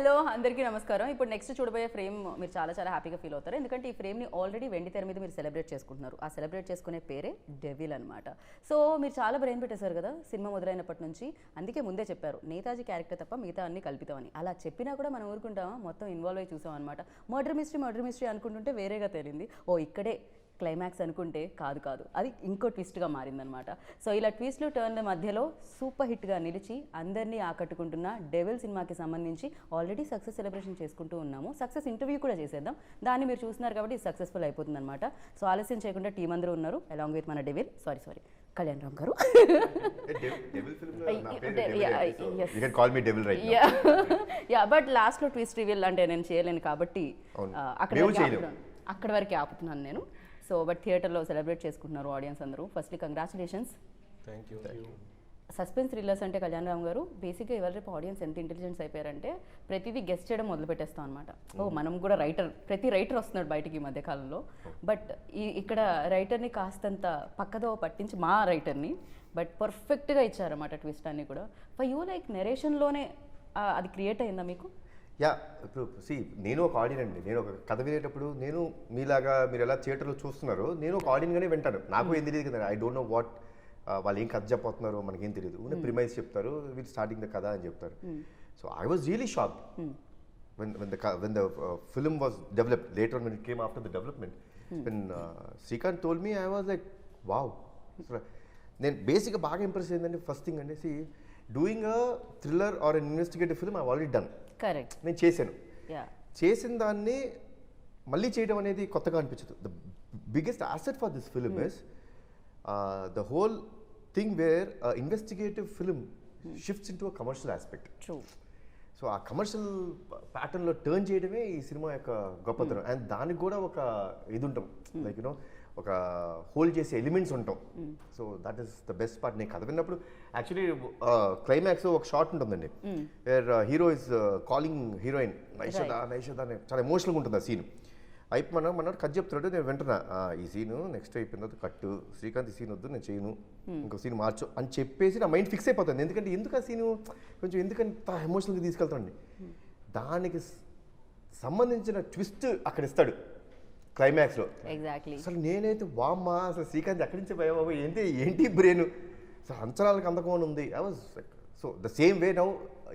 Hello అందరికీ నమస్కారం. ఇప్పుడు నెక్స్ట్ చూడబోయే ఫ్రేమ్ మీరు చాలా చాలా హ్యాపీగా ఫీల్ అవుతారు. ఎందుకంటే ఈ ఫ్రేమ్ని ఆల్రెడీ వెండి తెర మీద మీరు సెలబ్రేట్ చేసుకుంటున్నారు. ఆ సెలబ్రేట్ చేసుకునే పేరే డెవిల్ అనమాట. సో మీరు చాలా బ్రెయిన్ పెట్టేశారు కదా సినిమా మొదలైనప్పటి నుంచి. అందుకే ముందే చెప్పారు నేతాజీ క్యారెక్టర్ తప్ప మిగతా అన్ని కల్పితామని. అలా చెప్పినా కూడా మనం ఊరుకుంటామా? మొత్తం ఇన్వాల్వ్ అయ్యి చూసాం అనమాట. మర్డర్ మిస్టరీ అనుకుంటుంటే వేరేగా తేలింది. ఓ ఇక్కడే క్లైమాక్స్ అనుకుంటే కాదు అది ఇంకో ట్విస్ట్గా మారిందనమాట. సో ఇలా ట్విస్ట్లు టర్న్ల మధ్యలో సూపర్ హిట్గా నిలిచి అందరినీ ఆకట్టుకుంటున్న డెవిల్ సినిమాకి సంబంధించి ఆల్రెడీ సక్సెస్ సెలబ్రేషన్ చేసుకుంటూ ఉన్నాము. సక్సెస్ ఇంటర్వ్యూ కూడా చేసేద్దాం. దాన్ని మీరు చూస్తున్నారు కాబట్టి సక్సెస్ఫుల్ అయిపోతుంది అనమాట. సో ఆలస్యం చేయకుండా టీం అందరూ ఉన్నారు అలాంగ్ విత్ మన డెవిల్ సారీ కళ్యాణ్ రామ్ గారు. బట్ లాస్ట్లో ట్విస్ట్ రివీల్ అంటే నేను చేయలేను కాబట్టి అక్కడ వరకు ఆపుతున్నాను నేను. సో బట్ థియేటర్లో సెలబ్రేట్ చేసుకుంటున్నారు ఆడియన్స్ అందరూ. Firstly congratulations. Thank you. Suspense thrillers అంటే కళ్యాణ్ రామ్ గారు బేసిక్గా ఇవాళ రేపు ఆడియన్స్ ఎంత ఇంటెలిజెన్స్ అయిపోయారంటే ప్రతిదీ గెస్ట్ చేయడం మొదలు పెట్టేస్తాం అనమాట. మనం కూడా ప్రతి రైటర్ వస్తున్నాడు బయటికి ఈ మధ్యకాలంలో. బట్ ఇక్కడ రైటర్ని కాస్తంత పక్కదో పట్టించి మా రైటర్ని బట్ పర్ఫెక్ట్గా ఇచ్చారన్నమాట ట్విస్ట్ అన్ని కూడా. ఫర్ యూ లైక్ నెరేషన్లోనే అది క్రియేట్ అయిందా మీకు? యా, ఇప్పుడు నేను ఒక ఆడియన్ అండి. నేను ఒక కథ వినేటప్పుడు నేను మీలాగా మీరు ఎలా థియేటర్లో చూస్తున్నారో నేను ఒక ఆడియన్గానే వింటాను. నాకు ఏం తెలియదు కదా, ఐ డోంట్ నో వాట్ వాళ్ళు ఏం కథ చెప్పబోతున్నారో మనకేం తెలియదు. ప్రిమైజ్ చెప్తారు, వీళ్ళు స్టార్టింగ్ ద కథ అని చెప్తారు. So I was really shocked when the film was developed. Later on when it came after the development, when Srikanth told me, I was like wow. నేను బేసిక్గా బాగా ఇంప్రెస్ అయిందండి. ఫస్ట్ థింగ్ అంటే doing a thriller or an investigative film I already done. Correct. నేను చేసిన దాన్ని మళ్ళీ చేయడం అనేది కొత్తగా అనిపించదు. The biggest asset for this film is the whole thing where investigative film shifts into a commercial aspect. So ఆ commercial ప్యాటర్న్లో టర్న్ చేయడమే ఈ సినిమా యొక్క గొప్పతనం. అండ్ దానికి కూడా ఒక ఇది ఉంటాం, లైక్ యూనో ఒక హోల్డ్ చేసే ఎలిమెంట్స్ ఉంటాం. So that is the best part. నేను కథ విన్నప్పుడు యాక్చువల్లీ క్లైమాక్స్ ఒక షార్ట్ ఉంటుందండి, where hero is calling heroine Naishada అని చాలా ఎమోషనల్గా ఉంటుంది ఆ సీన్. మనోడు కథ చెప్తున్నాడు, నేను వింటున్నా ఈ సీను నెక్స్ట్ అయిపోయిన తర్వాత కట్టు, శ్రీకాంత్ ఈ సీన్ వద్దు నేను చేయను, ఇంకో సీన్ మార్చు అని చెప్పేసి నా మైండ్ ఫిక్స్ అయిపోతుంది. ఎందుకు ఆ సీను కొంచెం ఎందుకంత ఎమోషనల్గా తీసుకెళ్తానండి. దానికి సంబంధించిన ట్విస్ట్ అక్కడ ఇస్తాడు క్లైమాక్స్లో. ఎగ్జాక్ట్లీ. అసలు నేనైతే వామ్మా అసలు శ్రీకాంత్ ఎక్కడి నుంచి పోయా బాబు, ఏంటి బ్రెయిన్ అసలు అంచనాలకు అందకమని ఉంది. I was so the same way now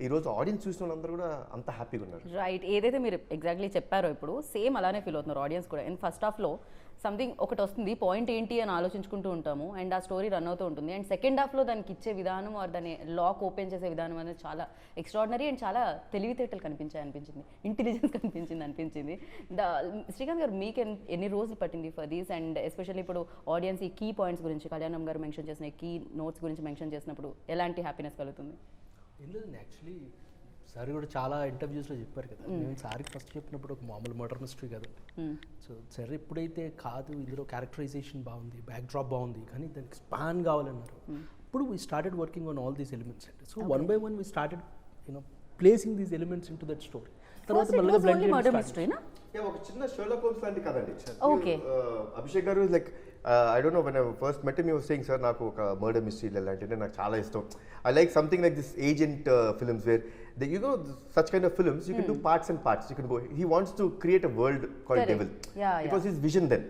ఈరోజు ఆడియన్స్ చూసిన వాళ్ళందరూ కూడా అంత హ్యాపీగా ఉన్నారు. రైట్. ఏదైతే మీరు ఎగ్జాక్ట్లీ చెప్పారో ఇప్పుడు సేమ్ అలానే ఫీల్ అవుతున్నారు ఆడియన్స్ కూడా. అండ్ ఫస్ట్ హాఫ్లో సంథింగ్ ఒకటి వస్తుంది, పాయింట్ ఏంటి అని ఆలోచించుకుంటూ ఉంటాము అండ్ ఆ స్టోరీ రన్ అవుతూ ఉంటుంది. అండ్ సెకండ్ హాఫ్లో దానికి ఇచ్చే విధానం ఆర్ దాన్ని లాక్ ఓపెన్ చేసే విధానం అనేది చాలా ఎక్స్ట్రాడినరీ అండ్ చాలా తెలివితేటలు అనిపించింది, ఇంటెలిజెన్స్ అనిపించింది. శ్రీకాంత్ గారు మీకు ఎన్ని రోజులు పట్టింది ఫర్ దీస్? అండ్ ఎస్పెషల్లీ ఇప్పుడు ఆడియన్స్ ఈ కీ పాయింట్స్ గురించి కళ్యాణం గారు మెన్షన్ చేసిన కీ నోట్స్ గురించి మెన్షన్ చేసినప్పుడు ఎలాంటి హ్యాపీనెస్ కలుగుతుంది? లేదు, యాక్చువల్లీ సార్ కూడా చాలా ఇంటర్వ్యూస్లో చెప్పారు కదా, నేను సార్కి ఫస్ట్ చెప్పినప్పుడు ఒక మామూలు మర్డర్ మిస్టరీ కదండి. సో సార్ ఎప్పుడైతే కాదు ఇందులో క్యారెక్టరైజేషన్ బాగుంది, బ్యాక్ డ్రాప్ బాగుంది, కానీ దానికి స్పాన్ కావాలన్నారు. ఇప్పుడు we started working on all these elements అండి. So one by one we started placing these elements into that story. తర్వాత ఒక చిన్న షెర్లాక్ హోమ్స్ లాంటి కదండి. Abhishek garu like I don't know when I first met him he was saying sir నాకు ఒక murder mystery అలాంటివి నాకు చాలా ఇష్టం. I like something like this agent films where you know such kind of films you can do parts and parts. You can go, he wants to create a world called Devil. It was his vision then.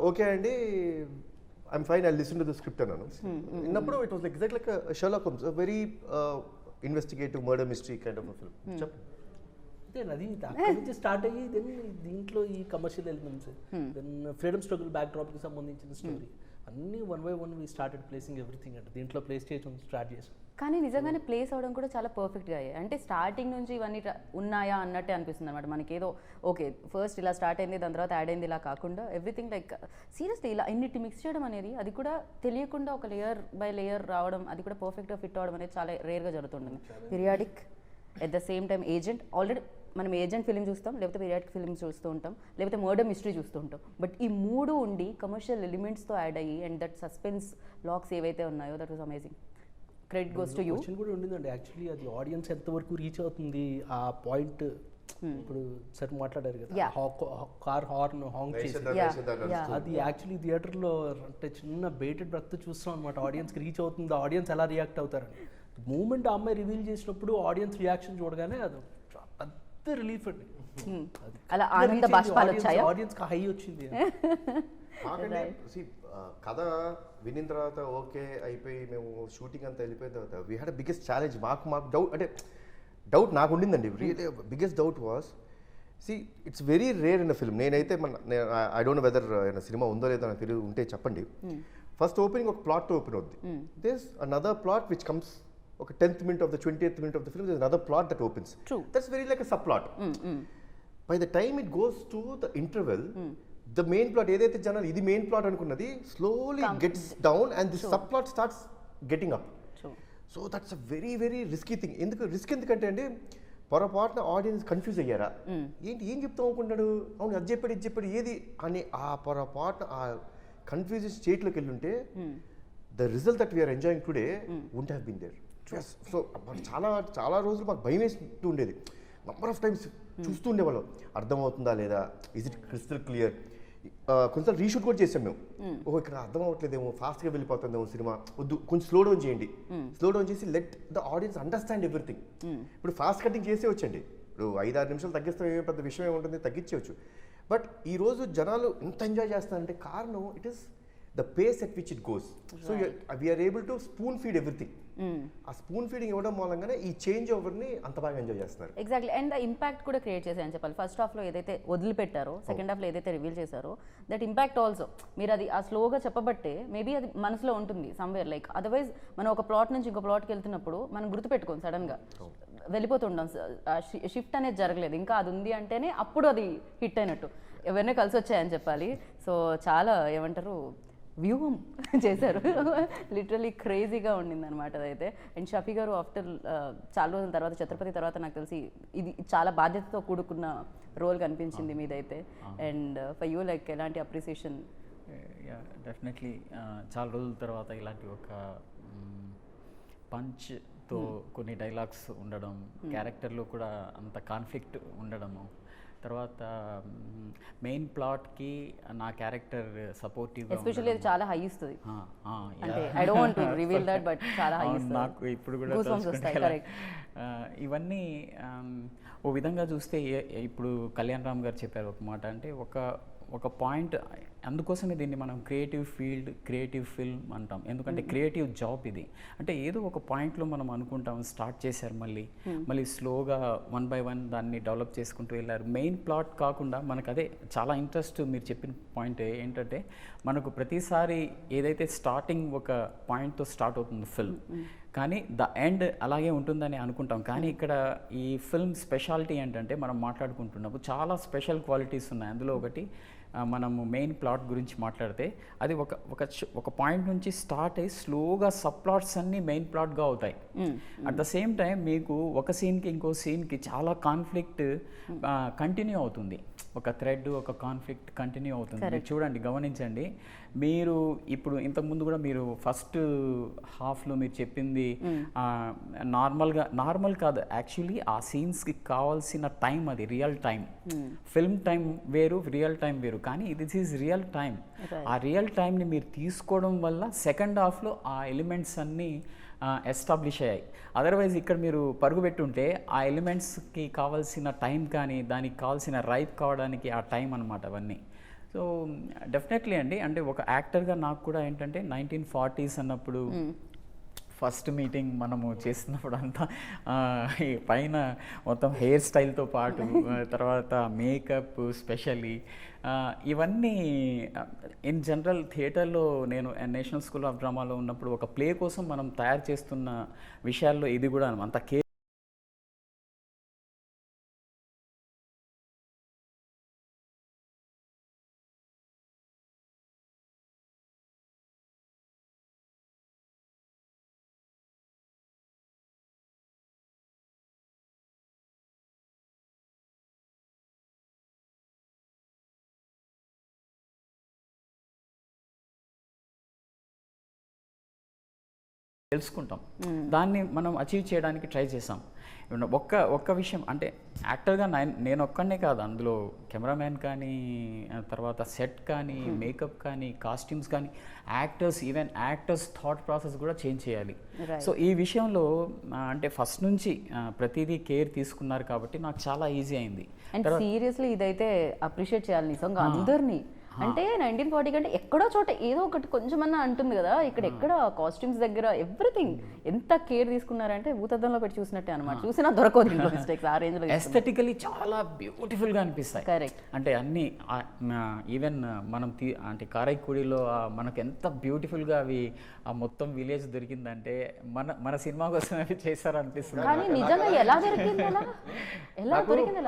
Okay andi I'm fine, I'll listen to the script ananu innappudu it was like exactly like a Sherlock Holmes, a very investigative murder mystery kind of a film. అది అక్కడి నుంచి start అయ్యి then దీంట్లో ఈ commercial elements, then freedom struggle back డ్రాప్కి సంబంధించిన story అన్నీ one by one we started placing everything అంటే దీంట్లో ప్లేస్ చేయడం స్టార్ట్ చేసాం. కానీ నిజంగానే ప్లేస్ అవడం కూడా చాలా పర్ఫెక్ట్గా అయ్యాయి. అంటే స్టార్టింగ్ నుంచి ఇవన్నీ ఉన్నాయా అన్నట్టే అనిపిస్తుంది అనమాట మనకి. ఏదో ఓకే ఫస్ట్ ఇలా స్టార్ట్ అయింది దాని తర్వాత యాడ్ అయింది ఇలా కాకుండా ఎవ్రీథింగ్ లైక్ సీరియస్లీ ఇలా ఇన్నిటి మిక్స్ చేయడం అనేది, అది కూడా తెలియకుండా ఒక లేయర్ బై లేయర్ రావడం, అది కూడా పర్ఫెక్ట్గా ఫిట్ అవ్వడం అనేది చాలా రేర్గా జరుగుతుంటుంది. Periodic at the same time agent. Already మనం ఏజెంట్ ఫిల్మ్ చూస్తాం, లేకపోతే పీరియాడిక్ ఫిల్మ్స్ చూస్తూ ఉంటాం, లేకపోతే మర్డర్ మిస్టరీ చూస్తూ ఉంటాం. బట్ ఈ మూడు ఉండి కమర్షియల్ ఎలిమెంట్స్తో యాడ్ అయ్యి అండ్ దట్ సస్పెన్స్ లాక్స్ ఏవైతే ఉన్నాయో that was amazing. Credit goes to you. Question కూడా ఉండిందండి యాక్చువల్లీ, అది ఆడియన్స్ ఎంతవరకు రీచ్ అవుతుంది ఆ పాయింట్. ఇప్పుడు సార్ మాట్లాడారు కదా కార్ హార్న్ హాంగ్ చేసి, అది యాక్చువల్లీ థియేటర్లో అంటే చిన్న బెయిటెడ్ బ్రెత్ చూస్తాం అనమాట. ఆడియన్స్కి రీచ్ అవుతుంది, ఆడియన్స్ ఎలా రియాక్ట్ అవుతారని. మూమెంట్ ఆ అమ్మాయి రివీల్ చేసినప్పుడు ఆడియన్స్ రియాక్షన్ చూడగానే అది పెద్ద రిలీఫ్ అండి. అలా ఆనంద బాష్పాలు వచ్చాయా? ఆడియన్స్కి హై వచ్చింది. మాకంటే కథ వినిన తర్వాత ఓకే అయిపోయి మేము షూటింగ్ అంతా వెళ్ళిపోయిన తర్వాత వీ హ్యాడ్ బిగ్గెస్ట్ ఛాలెంజ్. మాకు డౌట్ నాకు ఉండిందండి. Really biggest doubt was it's very rare in a film. నేనైతే ఐ డోంట్ నో వెదర్ సినిమా ఉందో లేదో నాకు తెలియదు, ఉంటే చెప్పండి. ఫస్ట్ ఓపెనింగ్ ఒక ప్లాట్తో ఓపెన్ అవుద్ది. This another plot which comes ఒక 10th minute of the 20th minute of the film, there's another plot that opens. True. That's very like a subplot. By the time it goes to the interval, the main plot ఏదైతే జనాలు ఇది main plot అనుకున్నది slowly gets down and the subplot starts getting up. So that's a very very risky thing. ఎందుకంటే అండి పొరపాటున audience confuse అయ్యారా, ఏంటి ఏం చెప్తాం అనుకుంటాడు, అవును అది చెప్పాడు ఇది చెప్పాడు ఏది అని ఆ పొరపాటున ఆ confusion స్టేట్లోకి వెళ్ళుంటే the result that we are enjoying today wouldn't have been there. So చాలా రోజులు మాకు భయం వేస్తూ ఉండేది. నంబర్ ఆఫ్ టైమ్స్ చూస్తూ ఉండేవాళ్ళం, అర్థమవుతుందా లేదా, ఇస్ ఇట్ క్రిస్టల్ క్లియర్. కొంచెం రీషూట్ కూడా చేసాం మేము. ఓహో ఇక్కడ అర్థం అవ్వట్లేదేమో, ఫాస్ట్గా వెళ్ళిపోతుందేమో సినిమా, వద్దు కొంచెం స్లో డౌన్ చేయండి. స్లో డౌన్ చేసి let the audience understand everything. ఇప్పుడు ఫాస్ట్ కటింగ్ చేసే వచ్చండి, ఇప్పుడు 5-6 నిమిషాలు తగ్గిస్తాం, ఏమో పెద్ద విషయం ఏముంటుంది, తగ్గించవచ్చు. బట్ ఈరోజు జనాలు ఎంత ఎంజాయ్ చేస్తారంటే కారణం it is the pace at which it goes. So we are able to spoon feed everything. ఆ స్పూన్ ఫీడింగ్ ఇవ్వడం మూలంగానే ఈ చేంజ్ ఓవర్ని అంత బాగా ఎంజాయ్ చేస్తున్నారు. ఎగ్జాక్ట్లీ. అండ్ ఇంపాక్ట్ కూడా క్రియేట్ చేశారని చెప్పాలి. ఫస్ట్ హాఫ్లో ఏదైతే వదిలిపెట్టారో, సెకండ్ హాఫ్లో ఏదైతే రివీల్ చేశారో, దట్ ఇంపాక్ట్ ఆల్సో మీరు అది ఆ స్లోగా చెప్పబట్టే మేబీ అది మనసులో ఉంటుంది సమ్వేర్. లైక్ అదర్వైజ్ మనం ఒక ప్లాట్ నుంచి ఇంకో ప్లాట్కి వెళ్తున్నప్పుడు మనం గుర్తుపెట్టుకోం, సడన్గా వెళ్ళిపోతుంటాం, షిఫ్ట్ అనేది జరగలేదు, ఇంకా అది ఉంది అంటేనే అప్పుడు అది హిట్ అయినట్టు. ఎవరినే కలిసి వచ్చాయని చెప్పాలి. సో చాలా ఏమంటారు వ్యూహం చేశారు, లిటరలీ క్రేజీగా ఉండింది అనమాట అదైతే. అండ్ షఫీ గారు ఆఫ్టర్ చాలా రోజుల తర్వాత, ఛత్రపతి తర్వాత నాకు తెలిసి ఇది చాలా బాధ్యతతో కూడుకున్న రోల్ కనిపించింది మీదైతే. అండ్ ఫర్ యూ లైక్ ఎలాంటి అప్రిసియేషన్? డెఫినెట్లీ చాలా రోజుల తర్వాత ఇలాంటి ఒక పంచ్తో కొన్ని డైలాగ్స్ ఉండడం, క్యారెక్టర్లో కూడా అంత కాన్ఫ్లిక్ట్ ఉండడము, తర్వాత మెయిన్ ప్లాట్కి నా క్యారెక్టర్ సపోర్టివ్గా, ఎస్పెషల్లీ అది చాలా హై ఇస్తుంది. అంటే I don't want to reveal that, but చాలా హై ఇస్తుంది. నాకు ఇప్పుడు కూడా ఇవన్నీ ఓ విధంగా చూస్తే ఇప్పుడు కళ్యాణ్ రామ్ గారు చెప్పారు ఒక మాట, అంటే ఒక పాయింట్, అందుకోసమే దీన్ని మనం క్రియేటివ్ ఫిల్మ్ అంటాం. ఎందుకంటే క్రియేటివ్ జాబ్ ఇది. అంటే ఏదో ఒక పాయింట్లో మనం అనుకుంటాం, స్టార్ట్ చేశారు, మళ్ళీ స్లోగా 1 by 1 దాన్ని డెవలప్ చేసుకుంటూ వెళ్ళారు. మెయిన్ ప్లాట్ కాకుండా మనకు అదే చాలా ఇంట్రెస్ట్. మీరు చెప్పిన పాయింట్ ఏంటంటే మనకు ప్రతిసారి ఏదైతే స్టార్టింగ్ ఒక పాయింట్తో స్టార్ట్ అవుతుంది ఫిల్మ్, కానీ ద ఎండ్ అలాగే ఉంటుందని అనుకుంటాం. కానీ ఇక్కడ ఈ ఫిల్మ్ స్పెషాలిటీ ఏంటంటే మనం మాట్లాడుకుంటున్నప్పుడు చాలా స్పెషల్ క్వాలిటీస్ ఉన్నాయి. అందులో ఒకటి మనము మెయిన్ ప్లాట్ గురించి మాట్లాడితే అది ఒక పాయింట్ నుంచి స్టార్ట్ అయ్యి స్లోగా సబ్ ప్లాట్స్ అన్నీ మెయిన్ ప్లాట్గా అవుతాయి. అట్ ద సేమ్ టైం మీకు ఒక సీన్కి ఇంకో సీన్కి చాలా కాన్ఫ్లిక్ట్ కంటిన్యూ అవుతుంది, ఒక థ్రెడ్, ఒక కాన్ఫ్లిక్ట్ కంటిన్యూ అవుతుంది. మీరు చూడండి, గమనించండి. మీరు ఇప్పుడు ఇంతకుముందు కూడా మీరు ఫస్ట్ హాఫ్లో మీరు చెప్పింది నార్మల్ కాదు, యాక్చువల్లీ ఆ సీన్స్కి కావాల్సిన టైం అది రియల్ టైం. ఫిల్మ్ టైం వేరు, రియల్ టైం వేరు, కానీ దిస్ ఈజ్ రియల్ టైం. ఆ రియల్ టైంని మీరు తీసుకోవడం వల్ల సెకండ్ హాఫ్లో ఆ ఎలిమెంట్స్ అన్నీ ఎస్టాబ్లిష్ అయ్యాయి. అదర్వైజ్ ఇక్కడ మీరు పరుగు పెట్టుంటే ఆ ఎలిమెంట్స్కి కావాల్సిన టైం కానీ దానికి కావాల్సిన రైప్ కావడానికి ఆ టైం అన్నమాట అవన్నీ. సో డెఫినెట్లీ అండి, అంటే ఒక యాక్టర్గా నాకు కూడా ఏంటంటే 1940s అన్నప్పుడు ఫస్ట్ మీటింగ్ మనము చేస్తున్నప్పుడు అంతా ఈ పైన మొత్తం హెయిర్ స్టైల్తో పాటు తర్వాత మేకప్ స్పెషల్లీ ఇవన్నీ ఇన్ జనరల్ థియేటర్లో నేను నేషనల్ స్కూల్ ఆఫ్ డ్రామాలో ఉన్నప్పుడు ఒక ప్లే కోసం మనం తయారు చేస్తున్న విషయాల్లో ఇది కూడా అంత తెలుసుకుంటాం, దాన్ని మనం అచీవ్ చేయడానికి ట్రై చేసాం. ఒక్క విషయం అంటే యాక్టర్గా నేను ఒక్కనే కాదు, అందులో కెమెరామ్యాన్ కానీ, తర్వాత సెట్ కానీ, మేకప్ కానీ, కాస్ట్యూమ్స్ కానీ, ఈవెన్ యాక్టర్స్ థాట్ ప్రాసెస్ కూడా చేంజ్ చేయాలి. సో ఈ విషయంలో అంటే ఫస్ట్ నుంచి ప్రతిదీ కేర్ తీసుకున్నారు కాబట్టి నాకు చాలా ఈజీ అయింది. అండ్ సీరియస్లీ ఇదైతే అప్రిషియేట్ చేయాలి నిజంగా అందరినీ. అంటే 1940 కంటే ఎక్కడో చోట ఏదో ఒకటి కొంచెమన్నా అంటుంది కదా, ఇక్కడ ఎక్కడ కాస్ట్యూమ్స్ దగ్గర ఎవ్రీథింగ్ ఎంత కేర్ తీసుకున్నారంటే భూతద్దంలో పెట్టి చూసినట్టే అనమాట. చూసినా దొరకదు ఇంట్లో మిస్టేక్స్ ఆ రేంజ్ లో. ఎస్థెటికలీ చాలా బ్యూటిఫుల్గా అనిపిస్తాయి. కరెక్ట్. అంటే అన్ని ఈవెన్ మనం అంటే కారైక్కుడిలో మనకు ఎంత బ్యూటిఫుల్గా అవి ఆ మొత్తం విలేజ్ దొరికిందంటే మన సినిమా కోసం అవి చేశారు అనిపిస్తుంది. కానీ నిజంగా ఎలా దొరికింది, ఎలా దొరికింది?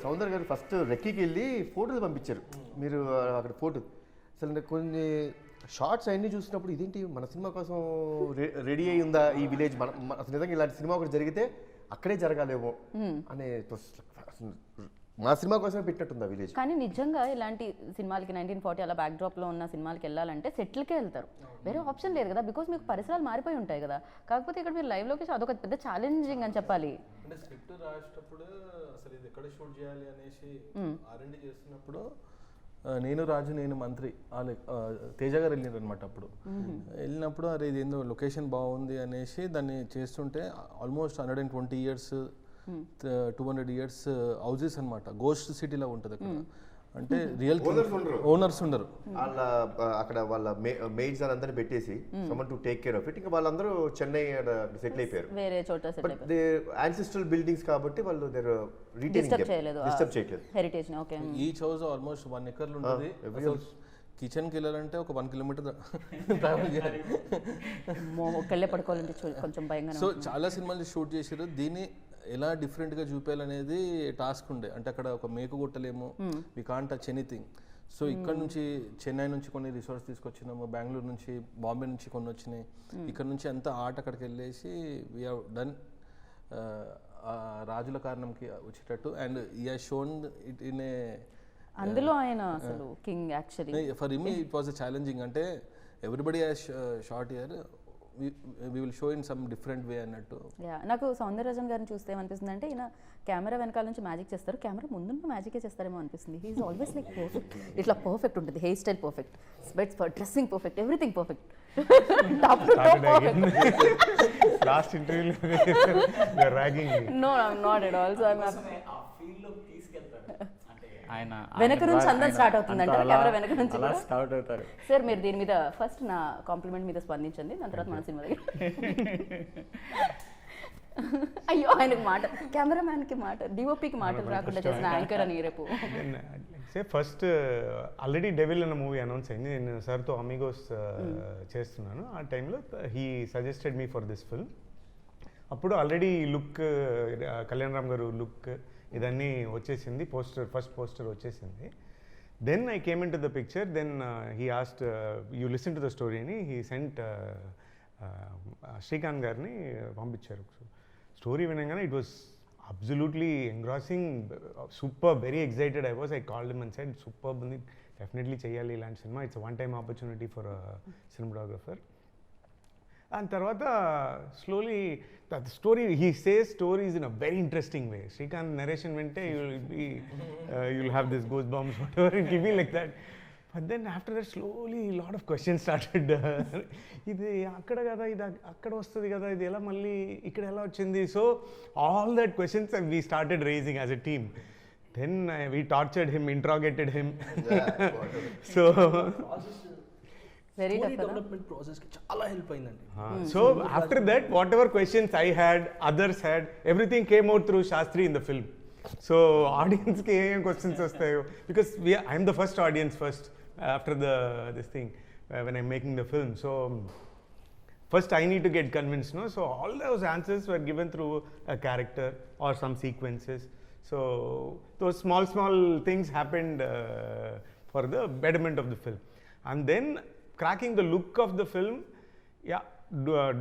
సౌందర్ గారు ఫస్ట్ రెక్కీకి వెళ్ళి ఫోటోలు పంపించారు. మీరు అక్కడ ఫోటో అసలు కొన్ని షార్ట్స్ అన్నీ చూసినప్పుడు ఇదేంటి మన సినిమా కోసం రెడీ అయి ఉందా ఈ విలేజ్, అసలు నిజంగా ఇలాంటి సినిమా ఒకటి జరిగితే అక్కడే జరగాలేమో అనే, మా సినిమా కోసమే పెట్టినట్టుంది ఆ విలేజ్. కానీ నిజంగా ఇలాంటి సినిమాలకి 1940 అలా బ్యాక్ డ్రాప్లో ఉన్న సినిమాలకి వెళ్ళాలంటే సెటిల్కే వెళ్తారు, వేరే ఆప్షన్ లేదు కదా, బికాస్ మీకు పరిసరాలు మారిపోయి ఉంటాయి కదా. కాకపోతే ఇక్కడ మీరు లైవ్ లొకేషన్ అదొక పెద్ద ఛాలెంజింగ్ అని చెప్పాలి. అంటే స్క్రిప్ట్ రాసేటప్పుడు అసలు ఇది ఎక్కడ షూట్ చేయాలి అనేసి ఆర్ఎండి చేస్తున్నప్పుడు నేను రాజు నేను మంత్రి తేజ గారు వెళ్ళారు అనమాట. అప్పుడు వెళ్ళినప్పుడు అరే ఇది ఏందో లొకేషన్ బాగుంది అనేసి దాన్ని చేస్తుంటే ఆల్మోస్ట్ 120 years 200 years హౌజెస్ అనమాట, గోస్ట్ సిటీలో ఉంటుంది అక్కడ. అంటే రియల్ ఓనర్స్ ఉండరు, వాళ్ళ అక్కడ వాళ్ళ మెయిడ్స్ అందరిని పెట్టేసి someone to take care of it. ఇంకా వాళ్ళందరూ చెన్నై సెటిల్ అయిపోయారు, వేరే చోట సెటిల్ అయిపోయారు. దే యాన్సిస్ట్రల్ బిల్డింగ్స్ కాబట్టి వాళ్ళు డిస్టర్బ్ చేయలేదు హెరిటేజ్ ని. Okay. Each house almost 1 acre ఉంటుంది. కిచెన్కి వెళ్ళాలంటే ఒక 1 kilometer ట్రావెల్ చేయాలి. ఒక్కళ్ళే పడుకోవాలంటే కొంచెం భయంగా. సో చాలా సినిమాలు షూట్ చేసారు. దీన్ని ఎలా డిఫరెంట్గా చూపించాలనేది టాస్క్ ఉండే. అంటే అక్కడ ఒక మేకు కొట్టలేము, we can't touch anything. So ఇక్కడ నుంచి చెన్నై నుంచి కొన్ని రిసార్ట్స్ తీసుకొచ్చినాము, బెంగళూరు నుంచి, బాంబే నుంచి కొన్ని వచ్చినాయి. ఇక్కడ నుంచి అంత ఆర్ట్ అక్కడికి వెళ్ళేసి వీ హ్యావ్ డన్ రాజుల కారణంకి వచ్చేటట్టు. And he has shown it in a, అందులో ఆయన అసలు king actually. For me it was challenging. అంటే everybody has short year, we will show in some different way అన్నట్టు. నాకు సౌందరరాజన్ గారిని చూస్తే ఏమనిపిస్తుంది అంటే ఈయన కెమెరా వెనకాల నుంచి మ్యాజిక్ చేస్తారు, కెమెరా ముందు మ్యాజికే చేస్తారేమో అనిపిస్తుంది. He is always like perfect, ఇట్లా పర్ఫెక్ట్ ఉంటుంది, hair style perfect, specs dressing perfect, everything perfect. Last ఇంటర్వ్యూలో no not at all. So ఆయన వెనక నుంచి అందరం స్టార్ట్ అవుతుంది అంటే కెమెరా వెనక నుంచి స్టార్ట్ అవుతారు. సార్ మీరు దీని మీద ఫస్ట్ నా కాంప్లిమెంట్ మీద స్పందించండి, దాని తర్వాత మన సినిమా దగ్గర. అయ్యో ఆయనకు మాట, కెమెరామ్యాన్కి మాట, డిఓపికి మాటలు రాకుండా చేసిన యాంకర్ అని రేపు. ఫస్ట్ ఆల్రెడీ డెవిల్ అన్న మూవీ అనౌన్స్ అయింది, నేను సార్తో అమిగోస్ చేస్తున్నాను. ఆ టైంలో he suggested me for this film. అప్పుడు already look Kalyan Ram garu look ఇదన్నీ వచ్చేసింది, ఫస్ట్ పోస్టర్ వచ్చేసింది. Then I came into the picture. Then he asked you listen to the story అని హీ సెంట్ శ్రీకాంత్ గారిని పంపించారు. స్టోరీ వినగానే it was absolutely engrossing, super, very excited I was. I called him and said super ఉంది, definitely చేయాలి ఇలాంటి cinema, it's one time opportunity for cinematographer. And tarvata slowly that story, he says stories in a very interesting way. Srikanth narration vente you'll have this goosebumps, whatever, it will be like that. But then after that slowly a lot of questions started. Idi akkada kada, idi akkada vastadi kada, idi ela malli ikkada ela vachindi. So all that questions we started raising as a team. Then we tortured him, interrogated him. So very tough development ప్రాసెస్కి చాలా help అయిందండి. So after that, whatever questions I had, others had, everything came out through Shastri in the film. So audience ke em questions vastayo, because I am the first audience first after this thing when I'm making the film. So first I need to get convinced, no? So all those answers were given through a character or some sequences. So those small things happened for the betterment of the film. And then cracking the look of the film,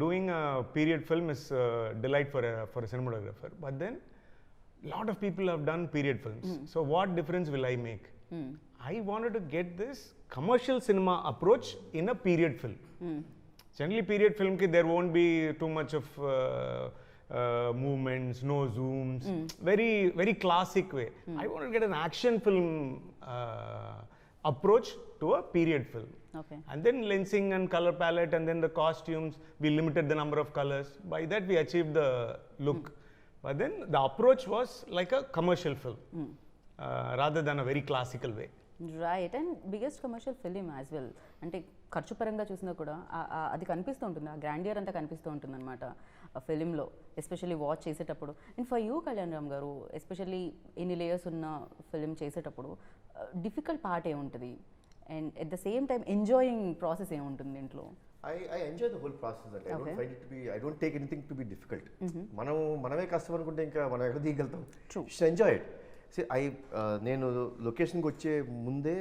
doing a period film is a delight for a cinematographer. But then lot of people have done period films. So what difference will I make? I wanted to get this commercial cinema approach in a period film. Generally period film ki there won't be too much of movements, no zooms, very classic way. I wanted to get an action film approach to a period film. Okay And then lensing and color palette, and then the costumes, we limited the number of colors. By that we achieved the look. But then the approach was like a commercial film rather than a very classical way. Right. And biggest commercial film as well. అంటే ఖర్చు పరంగా చూసినా కూడా అది కనిపిస్తూ ఉంటుంది, ఆ grandeur అంతా కనిపిస్తూ ఉంటుంది అనమాట ఆ ఫిలింలో, ఎస్పెషల్లీ వాచ్ చేసేటప్పుడు. And for you Kalyan Ram గారు, ఎస్పెషల్లీ ఇన్ని లేయర్స్ ఉన్న ఫిలిం చేసేటప్పుడు డిఫికల్ట్ పార్ట్ ఏముంటుంది and at the same time enjoying process ఏముంటుంది దీంట్లో? I enjoy the whole process. I don't find it to be, I don't take anything to be difficult. మనమే కష్టం అనుకుంటే ఇంకా మనం ఎక్కడ తీయగలుగుతాం? Enjoy it. నేను లొకేషన్కి వచ్చే ముందే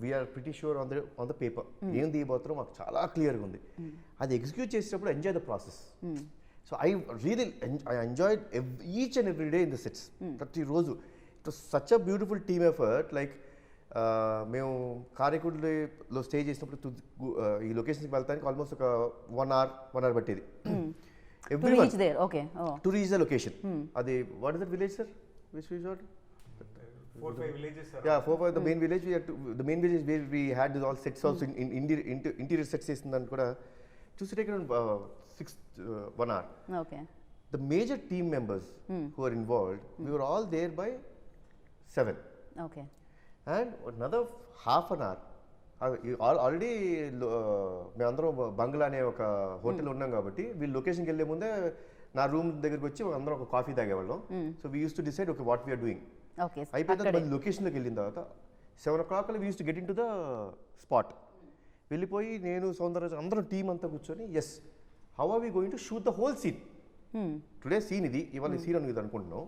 we're pretty sure on the paper ఏం తీయబోతున్నాం మాకు చాలా క్లియర్గా ఉంది. అది ఎగ్జిక్యూట్ చేసేటప్పుడు enjoy the process. So I enjoy each and every day in the sets. ప్రతిరోజు it was such a beautiful team effort. Like మేము కారేకుడిలో స్టే చేసినప్పుడు ఈ లొకేషన్కి వెళ్తానికి ఆల్మోస్ట్ ఒక 1 hour పట్టేది. To reach the location. అది what is that village sir? Which resort? 4-5 villages around. Yeah, 4-5 the main village. The main village where we had this all sets also in interior sets చేసిందని కూడా to take around 1 hour. Okay. The major team members who are involved, we were all there by 7. Okay. And another half an hour. Already మేమందరం బంగ్లా అనే ఒక hotel ఉన్నాం కాబట్టి వీళ్ళు లొకేషన్కి వెళ్ళే ముందే నా రూమ్ దగ్గరికి వచ్చి అందరం ఒక కాఫీ తాగేవాళ్ళం. So we use to decide okay what we're doing. అయిపోయిన తర్వాత మళ్ళీ లొకేషన్లోకి వెళ్ళిన తర్వాత 7 o'clock we use to get into the spot. వెళ్ళిపోయి నేను సౌందర్య అందరం టీం అంతా కూర్చొని yes how are we going to shoot the whole scene. Today scene ఇది, ఇవాళ సీన్ అని ఇది అనుకుంటున్నాం.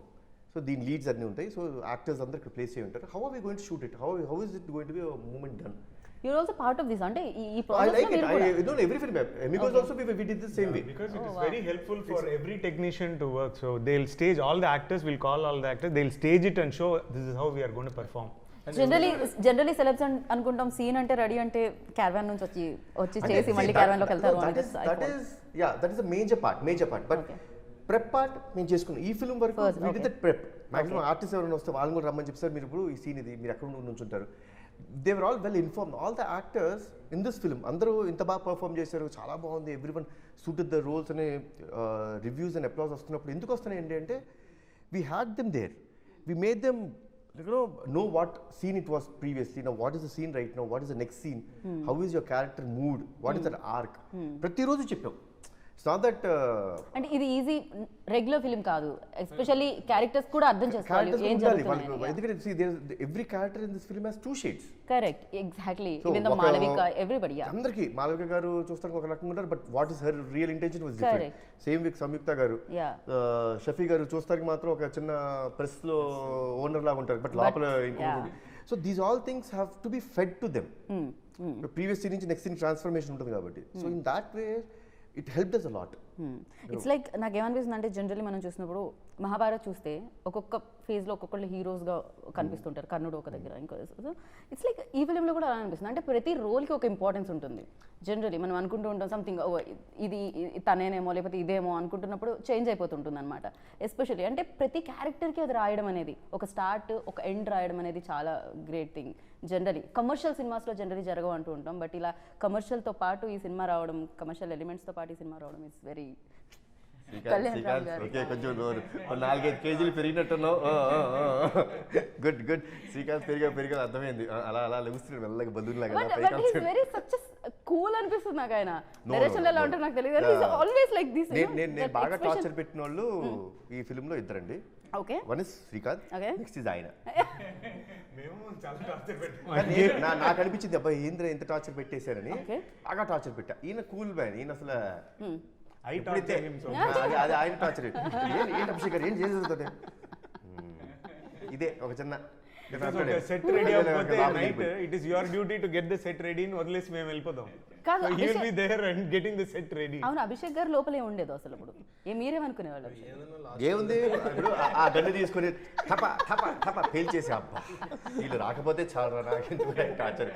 సో దీని లీడ్స్ అన్నీ ఉంటాయి. సో యాక్టర్స్ అందరూ ఇక్కడ ప్లేస్ చేయి ఉంటారు. How are we going to shoot it? How is it going to be a moment done? You're also part of this, అంటే ఈ I like it. I don't every film. Amigos also we did the same way. Because it is very helpful for every technician to work. So they'll stage all the actors. We'll call all the actors. They'll stage it and show this is how we are going to perform. Generally celebs అనుకుంటాం scene అంటే ready అంటే caravan నుంచి వచ్చి చేసి మళ్ళీ caravan లోకి వెళ్తారు. That is a major part. But prep part మేము చేసుకున్నాం ఈ ఫిల్మ్ వరకు. we did that prep. Maximum artist ఎవరైనా వస్తే వాళ్ళని కూడా రమ్మని చెప్పి సార్ మీరు ఇప్పుడు ఈ సీన్ ఇది మీరు ఎక్కడ నుంచుంటారు. They were all well informed. All the actors in this film, అందరూ ఇంత బాగా పర్ఫామ్ చేశారు, చాలా బాగుంది, ఎవ్రీవన్ సూటెడ్ ద రోల్స్ అనే రివ్యూస్ అండ్ అప్లాస్ వస్తున్నప్పుడు ఎందుకు వస్తున్నాయి ఏంటంటే we had them there. We made them know what scene it was previously. Now what is the scene right now? What is the next scene? How is your character mood? What is that arc? ప్రతిరోజు చెప్పాం. It's not that అంటే ఇది easy regular film కాదు. Especially characters కూడా అర్థం చేసుకోవాలి ఏం జరుగుతుంది. ఎందుకంటే see there every character in this film has 2 shades. Correct, exactly. Even the Malavika everybody. అందరికి మాలవిక గారు చూస్తానికి ఒక రకంగా ఉంటారు, but what is her real intention was different. Same with Samyuktha garu, Shafi గారు చూస్తానికి మాత్రం ఒక చిన్న ప్రెస్ లో ఓనర్ లాగా ఉంటారు, బట్ లోపల ఇంకొకటి. So these all things have to be fed to them. Previous scene నుంచి నెక్స్ట్ సీన్ ట్రాన్స్ఫర్మేషన్ ఉంటుంది కాబట్టి. So in that way it helped us a lot. It's like నాకు ఏమనిపిస్తుంది అంటే జనరల్లీ మనం చూసినప్పుడు మహాభారత్ చూస్తే ఒక్కొక్క ఫేజ్లో ఒక్కొక్కళ్ళు హీరోస్గా కనిపిస్తుంటారు. కర్ణుడు ఒక దగ్గర, ఇంకో. ఇట్స్ లైక్ ఈ ఫిలింలో కూడా అలా అనిపిస్తుంది. అంటే ప్రతి రోల్కి ఒక ఇంపార్టెన్స్ ఉంటుంది. జనరల్లీ మనం అనుకుంటూ ఉంటాం సంథింగ్ ఇది తనేనేమో లేకపోతే ఇదేమో అనుకుంటున్నప్పుడు చేంజ్ అయిపోతుంటుంది అనమాట. ఎస్పెషల్లీ అంటే ప్రతి క్యారెక్టర్కి అది రాయడం అనేది, ఒక స్టార్ట్ ఒక ఎండ్ రాయడం అనేది చాలా గ్రేట్ థింగ్. జనరలీ కమర్షియల్ సినిమాస్లో జనరలీ జరగవు అంటూ ఉంటాం, బట్ ఇలా కమర్షియల్తో పాటు ఈ సినిమా రావడం, కమర్షియల్ ఎలిమెంట్స్తో పాటు ఈ సినిమా రావడం ఇట్స్ వెరీ. కొంచెం 4-5 kgs పెరిగినట్టున్నావు. Good good. శ్రీకాంత్ పెరిగా అర్థమైంది. అలా అలా లెగుస్తున్నాడు మెల్లగా బదులులాగా. కూల్ అనిపిస్తుంది నాకు. ఆయన డైరెక్షన్ ఎలా ఉంటారు నాకు తెలియదు. Always like this. నేను బాగా టార్చర్ పెట్టిన వాళ్ళు ఈ ఫిల్మ్ లో ఇద్దరండి. Okay. One is Srikanth, next is ఆయన. నాకు అనిపించింది అబ్బాయి ఏంద్ర ఎంత టార్చర్ పెట్టేశారని. బాగా టార్చర్ పెట్టా. ఈయన కూల్ మ్యాన్. ఈయన అసలు అది ఆయన టార్చర్. ఏంటి అభిషేక్ గారు ఏం చేసేది ఇదే ఒక చిన్న సెట్ రెడీ అయిపోతే night it is your duty to get the set ready ని వదిలేసి మేము వెళ్ళిపోతాం. So he will be there and getting the set ready. అవును, అభిషేక్ గారు లోపలే ఉండేది అసలు. ఇప్పుడు మీరేమనుకునేవాళ్ళు? ఏముంది ఇప్పుడు ఆ గన్ను తీసుకొని టప టప టప ఫెయిల్ చేసే అబ్బా వీళ్ళు రాకపోతే చాలా నాకు torture.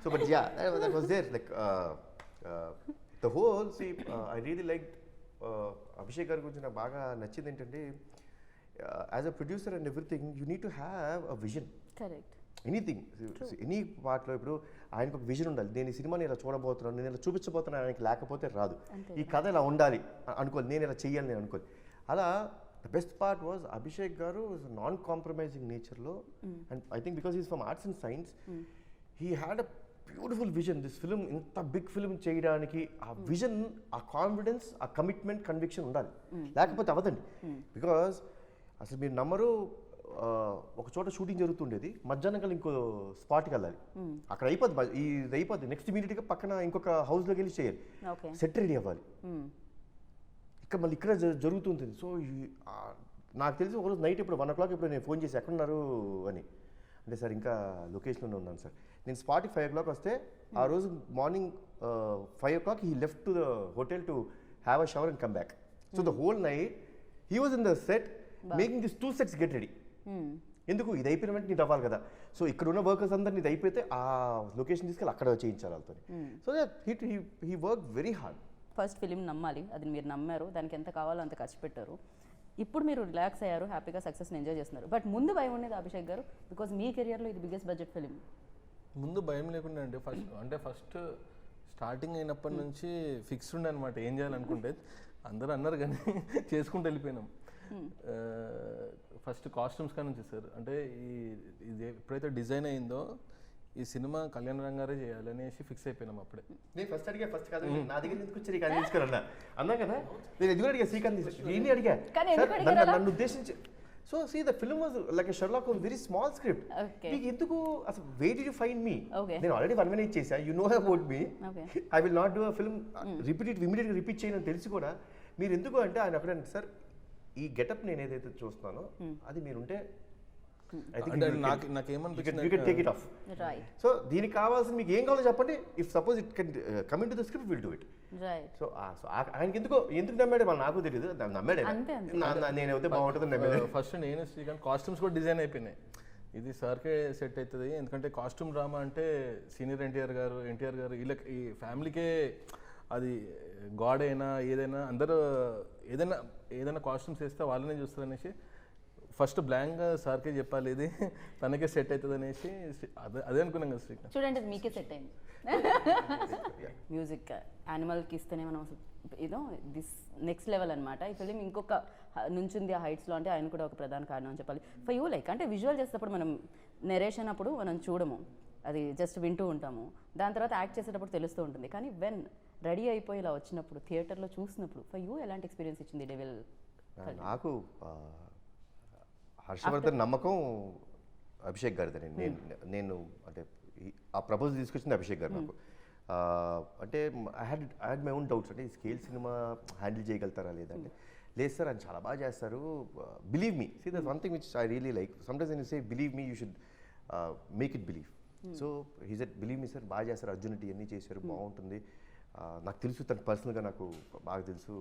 So but yeah that was there like the whole I really liked Abhishek గారి గురించి నాకు బాగా నచ్చింది ఏంటంటే as a producer and everything you need to have a vision. Correct. Anything any పార్ట్లో ఇప్పుడు ఆయనకు ఒక విజన్ ఉండాలి. నేను ఈ సినిమాని ఇలా చూడబోతున్నాను, నేను ఇలా చూపించబోతున్నాను, ఆయనకి లేకపోతే రాదు. ఈ కథ ఇలా ఉండాలి అనుకోవాలి, నేను ఇలా చెయ్యాలి నేను అనుకోవాలి. అలా the best part was Abhishek గారు నాన్ కాంప్రమైజింగ్ నేచర్లో, and I think because is from arts and science, he had a beautiful vision. This film ఇంత బిగ్ ఫిలిం చేయడానికి ఆ విజన్, ఆ కాన్ఫిడెన్స్, ఆ కమిట్మెంట్, కన్విక్షన్ ఉండాలి, లేకపోతే అవ్వదండి. బికాస్ అసలు మీరు నమ్మరు, ఒక చోట షూటింగ్ జరుగుతుండేది, మధ్యాహ్నం కల్లా ఇంకో స్పాట్కి వెళ్ళాలి, అక్కడ అయిపోద్ది, ఇది అయిపోద్ది, నెక్స్ట్ ఇమీడియట్గా పక్కన ఇంకొక హౌస్లోకి వెళ్ళి చేయాలి, సెట్ రెడీ అవ్వాలి, ఇక్కడ మళ్ళీ ఇక్కడ జరుగుతుంటుంది. సో నాకు తెలిసి ఒకరోజు నైట్ ఇప్పుడు 1 o'clock ఇప్పుడు నేను ఫోన్ చేసి ఎక్కడున్నారు అని, అంటే సార్ ఇంకా లొకేషన్లోనే ఉన్నాను సార్. నేను స్పాట్కి 5 o'clock వస్తే ఆ రోజు morning 5 o'clock he left to the hotel to have a shower and come back. So the whole night he was in the set making this 2 sets get ready. ఎందుకు ఇది అయిపోయిన వెంటనే నీది అవ్వాలి కదా. సో ఇక్కడ ఉన్న వర్కర్స్ అందరినీ ఇది అయిపోతే ఆ లొకేషన్ తీసుకెళ్ళి అక్కడ చేయించాలి వాళ్ళతో. So he work very hard. First film నమ్మాలి, అది మీరు నమ్మారు, దానికి ఎంత కావాలో అంత ఖర్చు పెట్టారు. ఇప్పుడు మీరు రిలాక్స్ అయ్యారు, హ్యాపీగా సక్సెస్ని ఎంజాయ్ చేస్తున్నారు. బట్ ముందు భయం ఉండేది అభిషేక్ గారు, బికాజ్ మీ కెరియర్లో ఇది బిగ్గెస్ట్ బడ్జెట్ ఫిలిం. ముందు భయం లేకుండా అండి. ఫస్ట్ స్టార్టింగ్ అయినప్పటి నుంచి ఫిక్స్డ్ ఉండే అనమాట ఏం చేయాలనుకుంటే. అందరూ అన్నారు కానీ చేసుకుంటూ వెళ్ళిపోయినాం. ఫస్ట్ కాస్ట్యూమ్స్ కానీ నుంచి సార్, అంటే ఇది ఎప్పుడైతే డిజైన్ అయిందో ఈ సినిమా కళ్యాణ్ రామ్ గారే చేయాలి అనేసి ఫిక్స్ అయిపోయినాం అప్పుడే. నేను ఫస్ట్ అడిగా, ఫస్ట్ కాదు నా దగ్గర ఎందుకు వచ్చి శ్రీకాంత్ తీసుకురన్నా అన్నా కదా, నేను ఎందుకు అడిగా శ్రీకాంత్ నేను అడిగా నన్ను ఉద్దేశించి. So see the film was like Sherlock Holmes, very small script. మీకు ఎందుకు అసలు way did you find me? నేను ఆల్రెడీ 1 minute చేశా, you know about me, I will not do a film repeat ఇమీడియట్గా రిపీట్ చేయని తెలిసి కూడా మీరు ఎందుకు అంటే ఆయన అక్కడ సార్ ఈ గెటప్ నేను ఏదైతే చూస్తున్నానో అది మీరుంటే సో దీనికి కావాల్సిన మీకు ఏం కావాలో చెప్పండి. If suppose it can come in to the script will do it. So ఆయనకి ఎందుకు నమ్మాడు వాళ్ళు నాకు తెలియదు, నమ్మాడు నేనైతే బాగుంటుంది నమ్మాడు. ఫస్ట్ నేను శ్రీకాంత్ కాస్ట్యూమ్స్ కూడా డిజైన్ అయిపోయినాయి, ఇది సార్కే సెట్ అవుతుంది. ఎందుకంటే కాస్ట్యూమ్ డ్రామా అంటే సీనియర్ ఎన్టీఆర్ గారు వీళ్ళకి ఈ ఫ్యామిలీకే అది గాడ్ అయినా ఏదైనా అందరూ ఏదైనా కాస్ట్యూమ్స్ వేస్తే వాళ్ళనే చూస్తారు అనేసి ఫస్ట్ బ్లాంక్గా సార్కే చెప్పాలి, ఇది తనకే సెట్ అవుతుంది అనేసి అదే అనుకున్నాం కదా శ్రీకాంత్. చూడండి అది మీకే సెట్ అయింది. మ్యూజిక్ యానిమల్కి ఇస్తేనే మనం దిస్ నెక్స్ట్ లెవెల్ అనమాట. ఈ ఫిలిం ఇంకొక నుంచింది ఆ హైట్స్లో, అంటే ఆయన కూడా ఒక ప్రధాన కారణం అని చెప్పాలి. ఫర్ యూ లైక్ అంటే విజువల్ చేసేటప్పుడు మనం నెరేషన్ అప్పుడు మనం చూడము, అది జస్ట్ వింటూ ఉంటాము, దాని తర్వాత యాక్ట్ చేసేటప్పుడు తెలుస్తూ ఉంటుంది. కానీ వెన్ రెడీ అయిపోయి ఇలా వచ్చినప్పుడు థియేటర్లో చూసినప్పుడు ఫర్ యూ ఎలాంటి ఎక్స్పీరియన్స్ ఇచ్చింది డెవిల్? నాకు హర్షవర్ధన్ నమ్మకం అభిషేక్ గారిదని. నేను అంటే ఆ ప్రపోజల్ తీసుకొచ్చింది అభిషేక్ గారు నాకు. అంటే I had my own doubts, అంటే ఈ స్కేల్ సినిమా హ్యాండిల్ చేయగలుగుతారా లేదంటే, లేదు సార్ ఆయన చాలా బాగా చేస్తారు, believe me. See that's one thing which I really like. Sometimes when you say believe me, you should make it believe. So he said believe me sir, బాగా చేస్తారు, అర్జున్ ఇవన్నీ చేశారు, బాగుంటుంది. నాకు తెలుసు తను పర్సనల్గా నాకు బాగా తెలుసు.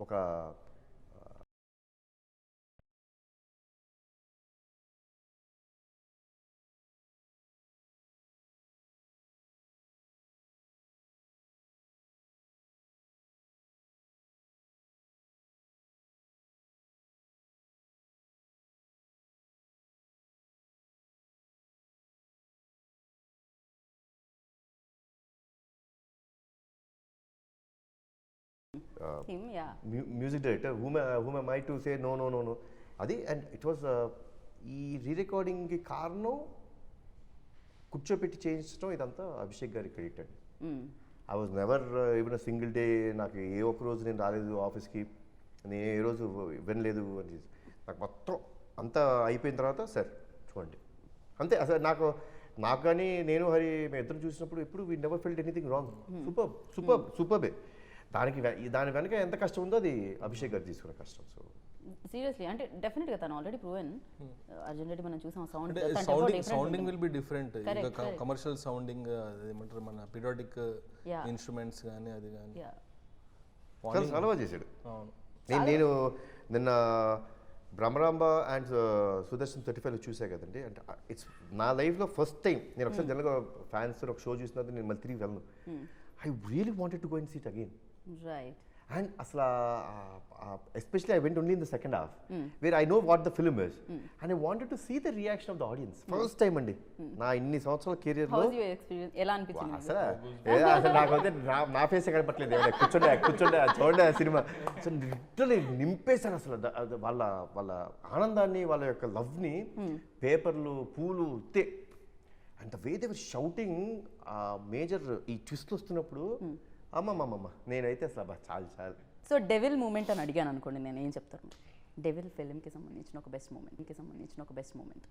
ఒక music director whom am I to say no. అది అండ్ ఇట్ వాజ్ ఈ రీరికార్డింగ్కి కారణం కూర్చోపెట్టి చేయించడం ఇదంతా అభిషేక్ గారి క్రెడిట్ అండి. I was never even a single day, నాకు ఏ ఒక్క రోజు నేను రాలేదు ఆఫీస్కి, నేను ఏ రోజు వినలేదు అని. నాకు మొత్తం అంతా అయిపోయిన తర్వాత సార్ చూడండి అంతే. అసలు నాకు కానీ నేను హరి మేము ఇద్దరు చూసినప్పుడు ఎప్పుడు we never felt anything wrong. సూపర్బే. దాని వెనక ఎంత కష్టం ఉందో అది అభిషేక్ గారు తీసుకున్న కష్టం. సో సీరియస్లీ అంటే డెఫినెట్గా తను ఆల్రెడీ ప్రూవెన్. అర్జున్ రెడ్డి మనం చూసాం, sounding will be different. Commercial sounding ఏమంటారు, మన పీరియాడిక్ ఇన్స్ట్రుమెంట్స్ కానీ అది కానీ చాలా చేశాడు. నేను నిన్న బ్రహ్మరాంబ అండ్ సుదర్శన్ 35 చూసా కదండి. అంటే ఇట్స్ నా లైఫ్లో ఫస్ట్ టైం నేను ఒకసారి జనరల్గా ఫ్యాన్స్ ఒక షో చూసినది నేను మళ్ళీ తిరిగి వెళ్ళను. I really wanted to go and see it again. Right. And అసలు especially I went only in the second half where I know what the film is and I wanted to see the reaction of the audience first time అండి నా ఇన్ని సంవత్సరాల కెరియర్లో. House your experience, ఎలా అనిపించింది? అసలు నాకైతే నా ఫేసే కనపట్లేదు, కూర్చోండి చూడండి ఆ సినిమా. సో లిటరలీ నింపేశారు అసలు వాళ్ళ ఆనందాన్ని, వాళ్ళ యొక్క లవ్ని. పేపర్లు, పూలు, and the way they were shouting major ఈ ట్విస్ట్ వస్తున్నప్పుడు అమ్మమ్మమ్మ నేనైతే అసలు చాలు. సో డెవిల్ మూమెంట్ అని అడిగాను అనుకోండి, నేను ఏం చెప్తాను? డెవిల్ ఫిల్మ్కి సంబంధించిన ఒక best moment.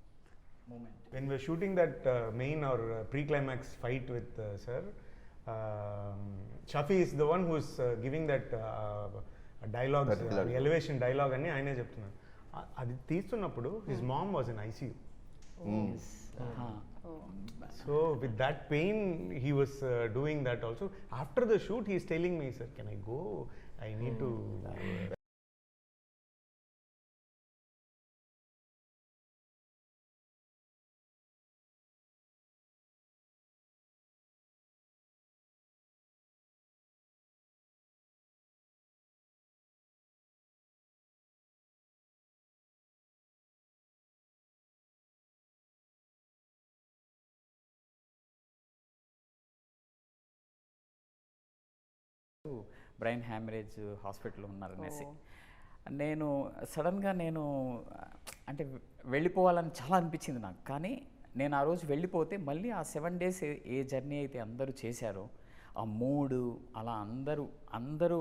When we're shooting that main or pre-climax fight with sir, Shafi is the one who's giving that dialogue, the elevation dialogue అని ఆయనే చెప్తున్నారు. అది తీస్తున్నప్పుడు his mom was in ICU. So with that pain he was doing that also. After the shoot he is telling me, sir, can I go? I need to brain haemorrhage హాస్పిటల్లో ఉన్నారనేసి నేను సడన్గా అంటే వెళ్ళిపోవాలని చాలా అనిపించింది నాకు. కానీ నేను ఆ రోజు వెళ్ళిపోతే మళ్ళీ ఆ 7 days ఏ జర్నీ అయితే అందరూ చేశారో ఆ మూడు అలా అందరూ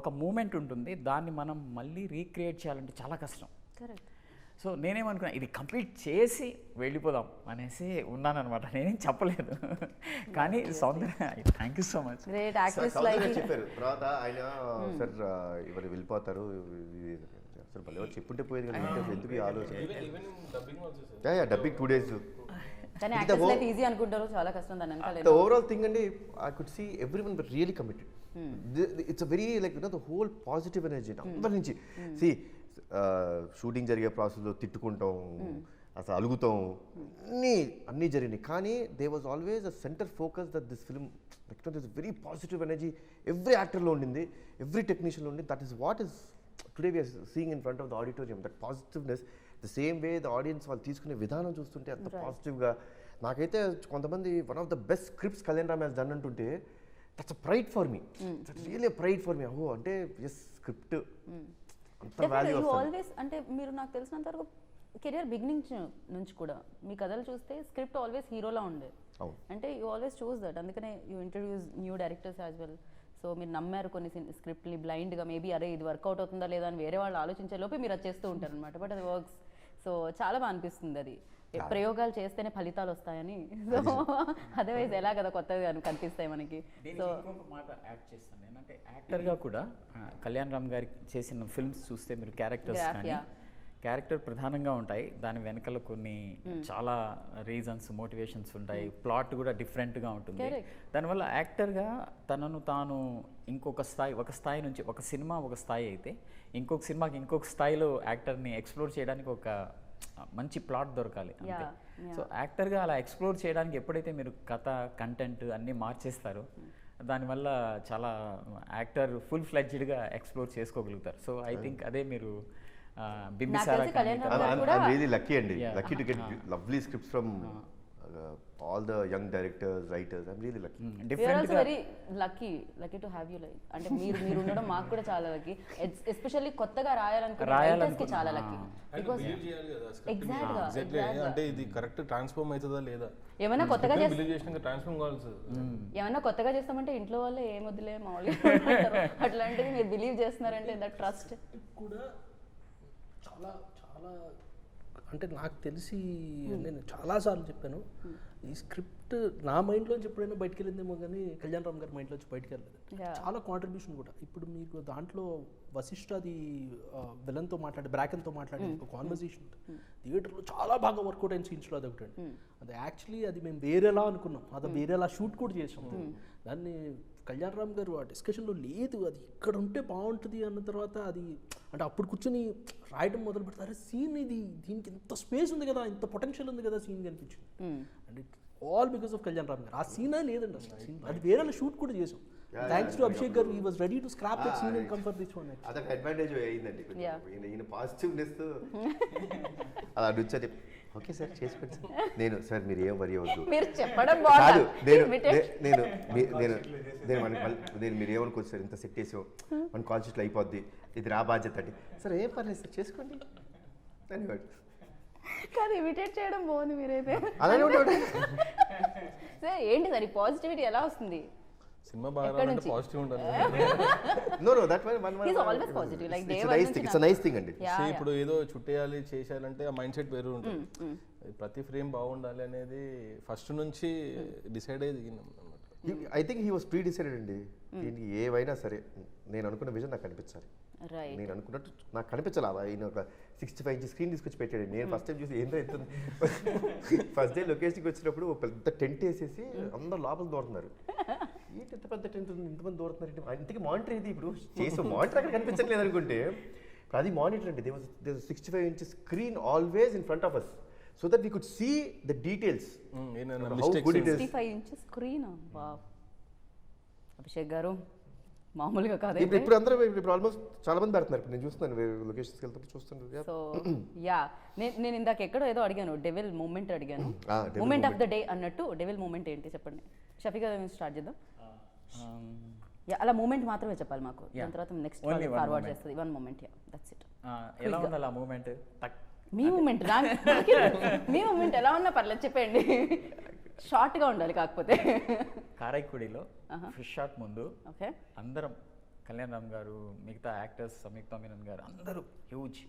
ఒక మూమెంట్ ఉంటుంది, దాన్ని మనం మళ్ళీ రీక్రియేట్ చేయాలంటే చాలా కష్టం. కరెక్ట్. సో నేనేమనుకున్నా ఇది కంప్లీట్ చేసి వెళ్ళిపోదాం అనేసి ఉన్నానన్నమాట. నేనేం చెప్పలేదు కానీ Soundarya thank you so much. Great actress like చెప్పారు తర్వాత ఆయన, సార్ ఇవాళ వెళ్ళిపోతారు సార్ భలే చెప్పుంటే పోయేది కదా, ఎందుకు ఈ ఆలోచన. Dubbing 2 days. కానీ యాక్టర్స్ లైఫ్ ఈజీ అనుకుంటారు, చాలా కష్టం దాని వెనకాల. The overall thing and I could see everyone were really committed. It's a very like the whole positive energy అందరి నుంచి. See షూటింగ్ జరిగే ప్రాసెస్లో తిట్టుకుంటాం, అసలు అలుగుతాం, అన్నీ జరిగినాయి. కానీ they was always a centre focus that this film this very positive energy every యాక్టర్లో ఉండింది, ఎవ్రీ టెక్నీషియన్లో ఉండింది. That is what is today we are seeing in front of the auditorium. That positiveness the same way the audience వాళ్ళు తీసుకునే విధానం చూస్తుంటే అంత పాజిటివ్గా. నాకైతే కొంతమంది one of the best scripts Kalyan Ram has done అంటుంటే that's a pride for me, that's really pride for మీ. ఓ అంటే ఎస్ స్క్రిప్ట్ అంత వాల్యూ వస్తుంది. ఆల్వేస్ అంటే మీరు నాకు తెలిసినంత వరకు కెరియర్ బిగినింగ్ నుంచి కూడా మీ కథలు చూస్తే స్క్రిప్ట్ ఆల్వేస్ హీరోలా ఉండే, అంటే యూ ఆల్వేస్ చూస్ దట్. అందుకనే you introduce new directors as well. So మీరు నమ్మారు కొన్ని స్క్రిప్ట్ని బ్లైండ్గా, మేబీ అరే ఇది వర్కౌట్ అవుతుందా లేదా అని వేరే వాళ్ళు ఆలోచించే లోపే మీరు అది చేస్తూ ఉంటారు అనమాట. బట్ అది వర్క్స్. సో చాలా బాగా అనిపిస్తుంది అది, ప్రయోగాలు చేస్తేనే ఫలితాలు వస్తాయని. సో అదర్వైజ్ ఎలా కదా కొత్తగా కనిపిస్తాయి మనకి. సో ఇంకొక మాట యాడ్ చేస్తాను నేను, అంటే యాక్టర్గా కూడా కళ్యాణ్ రామ్ గారి చేసిన ఫిల్మ్స్ చూస్తే మీరు క్యారెక్టర్స్ కానీ క్యారెక్టర్ ప్రధానంగా ఉంటాయి, దాని వెనకాల కొన్ని చాలా రీజన్స్ మోటివేషన్స్ ఉంటాయి, ప్లాట్ కూడా డిఫరెంట్గా ఉంటుంది. దానివల్ల యాక్టర్గా తనను తాను ఒక స్థాయి నుంచి ఒక సినిమా ఒక స్థాయి అయితే ఇంకొక సినిమాకి ఇంకొక స్థాయిలో యాక్టర్ని ఎక్స్ప్లోర్ చేయడానికి ఒక మంచి ప్లాట్ దొరకాలి అంతే. సో యాక్టర్గా అలా ఎక్స్ప్లోర్ చేయడానికి ఎప్పుడైతే మీరు కథ కంటెంట్ అన్నీ మార్చేస్తారో దానివల్ల చాలా యాక్టర్ ఫుల్ ఫ్లెడ్జ్డ్గా ఎక్స్ప్లోర్ చేసుకోగలుగుతారు. సో ఐ థింక్ అదే మీరు బింబిసారా I'm really lucky అండి, lucky to get lovely scripts from all the young directors, writers. I'm really lucky. We are also very lucky to have you. Like అంటే మీరు ఉండడం మాకు కూడా చాలా లక్కీ. ఎస్పెషల్లీ కొత్తగా రాయాలనుకునే రైటర్స్ కి చాలా లక్కీ. బికాజ్ ఎగ్జాక్ట్లీ అంటే ఇది కరెక్ట్ ట్రాన్స్ఫార్మ్ అవుతుందా లేదా, ఏమైనా కొత్తగా ట్రాన్స్ఫార్మ్ కావాల్సి ఏమైనా కొత్తగా చేస్తామంటే ఇంట్లో వాళ్ళే ఏమొద్దులే మామూలుగా అట్లాంటిది మీరు బిలీవ్ చేస్తున్నారంటే దట్ ట్రస్ట్ కూడా చాలా చాలా అంటే నాకు తెలిసి నేను చాలాసార్లు చెప్పాను, ఈ స్క్రిప్ట్ నా మైండ్లోంచి ఎప్పుడైనా బయటకు వెళ్ళిందేమో కానీ కళ్యాణ్ రామ్ గారి మైండ్లోంచి బయటకు వెళ్ళలేదు. చాలా కాంట్రిబ్యూషన్ కూడా. ఇప్పుడు మీకు దాంట్లో వశిష్ఠ అది విలన్తో మాట్లాడి బ్రాకెన్తో మాట్లాడి ఒక కాన్వర్సేషన్ ఉంటుంది థియేటర్లో, చాలా బాగా వర్కౌట్ అయిన సీన్స్లో అది ఒకటి అండి. అది యాక్చువల్లీ అది మేము వేరేలా అనుకున్నాం, అది వేరేలా షూట్ కూడా చేసాం. దాన్ని కళ్యాణ్ రామ్ గారు ఆ డిస్కషన్లో లేదు, అది ఇక్కడ ఉంటే బాగుంటుంది అన్న తర్వాత అది అంటే అప్పుడు కూర్చొని రాయడం మొదలు పెడతారు, సీన్ ఇది దీనికి ఇంత స్పేస్ ఉంది కదా, ఇంత పొటెన్షియల్ ఉంది కదా సీన్ కనిపించింది. And it all because of Kalyan Ram గారు. ఆ సీనే లేదండి అసలు, సీన్ అది వేరేలా షూట్ కూడా చేసాం. Thanks to Abhishek garu he was ready to scrap that scene and come for this one. అదొక అడ్వాంటేజ్ అయిందండి కొంచెం. Yeah. ఈయన పాజిటివ్నెస్ అలా నుంచని ఓకే సార్ చేసుకోండి సార్. నేను సార్ మీరు ఏం వరి అవ్వద్దు మీరు చెప్పడం కాదు బాగుంది. నేను నేను నేను నేను నేను మీరు ఏమనుకోవచ్చు సార్ ఇంత సెట్ చేసాం మన కాన్షియస్లో అయిపోద్ది ఇది రా బాధ్యత అండి. సార్ ఏం పర్లేదు సార్ చేసుకోండి అనేవాడు. కాదు ఇమిటేట్ చేయడం బాగుంది మీరైతే. అలానే ఉంటాడు. సార్ ఏంటి సార్ ఈ పాజిటివిటీ ఎలా వస్తుంది? సినిమా బాగా ఎక్కడి రావాలంటే నుంచి? పాజిటివ్ ఉండాలి. No, that one. He's always positive. Like day It's a one nice నుంచి thing. It's a nice thing అండి. Yeah, yeah. ఇప్పుడు ఏదో చుట్టేయాలి చేసేయాలంటే ఆ మైండ్ సెట్ వేరు ఉంటుంది. ప్రతి ఫ్రేమ్ బాగుండాలి అనేది ఫస్ట్ నుంచి డిసైడ్ అయ్యి దిగినాం అనమాట. I think he was pre decided అండి. దీనికి ఏవైనా సరే నేను అనుకున్న విజన్ నాకు కనిపించాలి. Right. నేను అనుకున్నట్టు నాకు కనిపించాలి. ఆయన ఒక 65 ఇంచ్ స్క్రీన్ తీసుకొచ్చి పెట్టాడు. నేను ఫస్ట్ టైం చూసి ఏంటో ఎంత ఫస్ట్ డే లొకేషన్కి వచ్చినప్పుడు ఒక పెద్ద టెంట్ వేసేసి అందరు లోపల దూరుతున్నారు. ఏంటి ఎంత పెద్ద టెంట్ ఉంది ఇంతమంది దూరుతున్నారు. ఇంతకీ మానిటర్ ఇది ఇప్పుడు చేసే మానిటర్ అక్కడ కనిపించట్లేదు అనుకుంటే అది మానిటర్ అండి. They 65 inch screen always in front of us so that we could see the details. How good it is. 65 inches screen. Wow. Abhishek garu మామూలుగా కాదు. ఇప్పుడు అందరూ ఇప్పుడు ఆల్మోస్ట్ చాలా మంది పెడుతున్నారు. ఇప్పుడు నేను చూస్తున్నాను లొకేషన్స్కి వెళ్తే చూస్తున్నాను. సో యా నేను ఇందాక ఎక్కడో ఏదో అడిగాను, డెవిల్ మూమెంట్ అడిగాను. devil moment of the day అన్నట్టు డెవిల్ మూమెంట్ ఏంటి చెప్పండి. షఫీ గారు స్టార్ట్ చేద్దాం. అలా మూమెంట్ మాత్రమే చెప్పాలి మాకు. దాని తర్వాత next Only one forward moment. చేస్తుంది. One moment. Yeah that's it. ఎలా ఉండాలి ఆ మూమెంట్? మీ మూమెంట్ మీ మూమెంట్ ఎలా ఉన్నా పర్లేదు చెప్పండి. షార్ట్గా ఉండాలి కాకపోతే. కారైక్కుడిలో ఫిష్ షాట్ ముందు ఓకే అందరం కళ్యాణ్ రామ్ గారు, మిగతా యాక్టర్స్ సంయుక్త మీనన్ గారు అందరూ హ్యూజ్,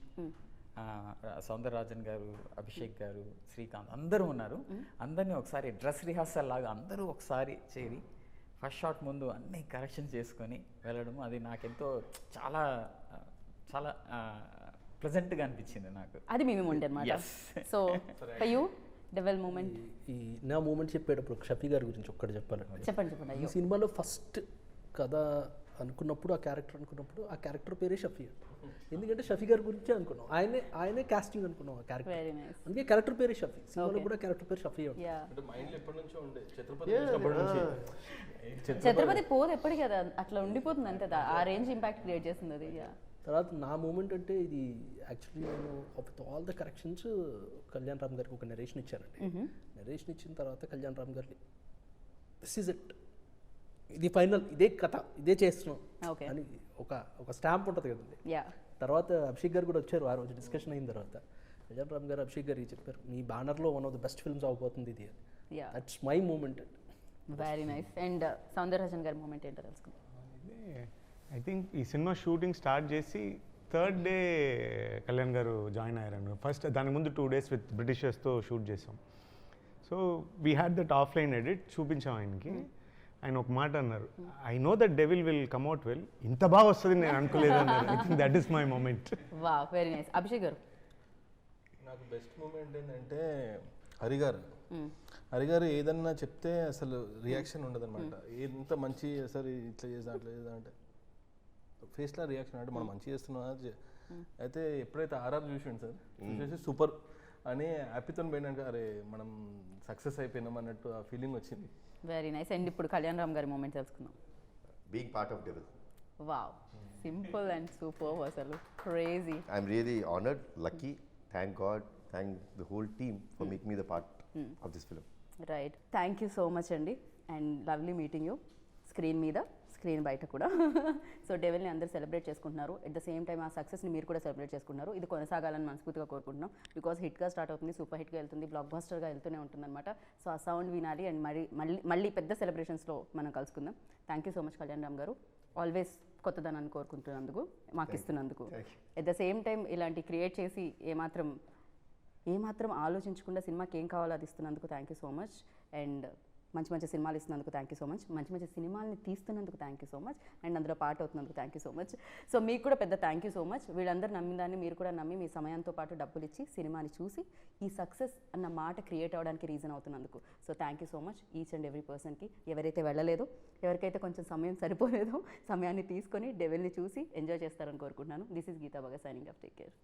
సౌందరరాజన్ గారు, అభిషేక్ గారు, శ్రీకాంత్ అందరూ ఉన్నారు. అందరినీ ఒకసారి డ్రెస్ రిహార్సల్ లాగా అందరూ ఒకసారి చేరి ఫస్ట్ షాట్ ముందు అన్ని కరెక్షన్ చేసుకొని వెళ్ళడం అది నాకెంతో చాలా చాలా ప్లెజెంట్గా అనిపించింది నాకు. అది మీ మూమెంట్ అనమాట. Yes. So for you devil moment ఈ నా మూమెంట్ చెప్పేటప్పుడు షఫీ గారి గురించి ఒక్కటి చెప్పాలండి. చెప్పండి చెప్పండి. ఈ అయ్యో సినిమాలో ఫస్ట్ కథ అనుకున్నప్పుడు ఆ క్యారెక్టర్ పేరే షఫీ. ఎందుకంటే షఫీ గారి గురించే అనుకున్నాం. ఆయనే కాస్టింగ్ అనుకున్నాం ఆ క్యారెక్టర్. Very nice. అందుకే క్యారెక్టర్ పేరే షఫీ. సినిమాలో కూడా క్యారెక్టర్ పేరు షఫీ. యా అంటే మైండ్ ఎప్పటి నుంచో ఉండే ఛత్రపతి చూసినప్పటి నుంచి. ఛత్రపతి పోదు ఎప్పటికీ కదా అట్లా ఉండిపోతుంది అంతే. ఆ రేంజ్ ఇంపాక్ట్ క్రియేట్ చేస్తుంది అది. యా తర్వాత నా మూమెంట్ అంటే ఇది యాక్చువల్లీ నేను with all the corrections Kalyan Ram గారికి ఒక నెరేషన్ ఇచ్చానండి. నెరేషన్ ఇచ్చిన తర్వాత కళ్యాణ్ రామ్ గారికి దిస్ ఈజ్ ఇట్, ఇది ఫైనల్, ఇదే కథ, ఇదే చేస్తున్నాం ఓకే అని ఒక స్టాంప్ ఉంటుంది కదండి. యా తర్వాత అభిషేక్ గారు కూడా వచ్చారు. ఆ రోజు డిస్కషన్ అయిన తర్వాత కళ్యాణ్ రామ్ గారు అభిషేక్ గారు చెప్పారు, మీ బ్యానర్లో one of the best films అవబోతుంది ఇది. Yeah that's my moment. Very nice. And Soundararajan గారి మూమెంట్ ఏంటో తెలుసుకుందాం. ఐ థింక్ ఈ సినిమా షూటింగ్ స్టార్ట్ చేసి థర్డ్ డే కళ్యాణ్ గారు జాయిన్ అయ్యారు. ఫస్ట్ దాని ముందు 2 days విత్ బ్రిటిషర్స్తో షూట్ చేసాం. So we had that offline edit చూపించాం ఆయనకి. ఆయన ఒక మాట అన్నారు, I know that devil will come out well, ఇంత బాగా వస్తుంది నేను అనుకోలేదు అన్నారు. I think that is my moment. Wow very nice. Abhishek garu నాకు బెస్ట్ మూమెంట్ ఏంటంటే హరిగారు ఏదన్నా చెప్తే అసలు రియాక్షన్ ఉండదు అనమాట. ఎంత మంచి సరే ఇట్లా చేద్దాం అట్లా చేద్దాం అంటే ఫేస్లో రియాక్షన్ అంటే మనం మంచి చేస్తున్నాం. అయితే ఎప్పుడైతే ఆర్ఆర్ చూసిండు సార్ చూసేసి సూపర్ అని హ్యాపీతో పోయినాక అరే మనం సక్సెస్ అయిపోయినాం అన్నట్టు ఆ ఫీలింగ్ వచ్చింది. Very nice. అండ్ ఇప్పుడు కళ్యాణ్ రామ్ గారి మూమెంట్ తెలుసుకుందాం. Being part of devil. Wow simple and super అసలు crazy. I'm really honoured, lucky, thank God, thank the whole team for making me the part of this film. Right. Thank you so much అండి. And lovely meeting you screen మీద screen బయట కూడా. So డెవిల్ని అందరూ celebrate చేసుకుంటున్నారు. At the same time ఆ సక్సెస్ని మీరు కూడా సెలబ్రేట్ చేసుకుంటున్నారు. ఇది కొనసాగాలని మనస్ఫూర్తిగా కోరుకుంటున్నాం. బికాస్ హిట్గా స్టార్ట్ అవుతుంది, సూపర్ హిట్గా వెళ్తుంది, బ్లాక్ బస్టర్గా వెళ్తూనే ఉంటుందన్నమాట. సో ఆ సౌండ్ వినాలి అండ్ మళ్ళీ పెద్ద సెలబ్రేషన్స్లో మనం కలుసుకుందాం. Thank you so much Kalyan Ram garu. Always కొత్తదనాన్ని కోరుకుంటున్నందుకు, మాకు ఇస్తున్నందుకు. ఎట్ ద సేమ్ టైం ఇలాంటి క్రియేట్ చేసి ఏమాత్రం ఆలోచించకుండా సినిమాకి ఏం కావాలో అది ఇస్తున్నందుకు thank you so much. And మంచి సినిమాలు ఇస్తున్నందుకు థ్యాంక్ యూ సో మచ్. మంచి సినిమాల్ని తీస్తున్నందుకు thank you so much. And అందులో పార్ట్ అవుతున్నందుకు thank you so much. So మీకు కూడా పెద్ద థ్యాంక్ యూ సో మచ్. వీళ్ళందరూ నమ్మిన దాన్ని మీరు కూడా నమ్మి మీ సమయంతో పాటు డబ్బులు ఇచ్చి సినిమాని చూసి ఈ సక్సెస్ అన్న మాట క్రియేట్ అవ్వడానికి రీజన్ అవుతున్నందుకు. So thank you so much each and every పర్సన్కి. ఎవరైతే వెళ్ళలేదో, ఎవరికైతే కొంచెం సమయం సరిపోలేదో, సమయాన్ని తీసుకొని డెవిల్ని చూసి ఎంజాయ్ చేస్తారని కోరుకుంటున్నాను. This is Geeta Bhagat signing off. Take care.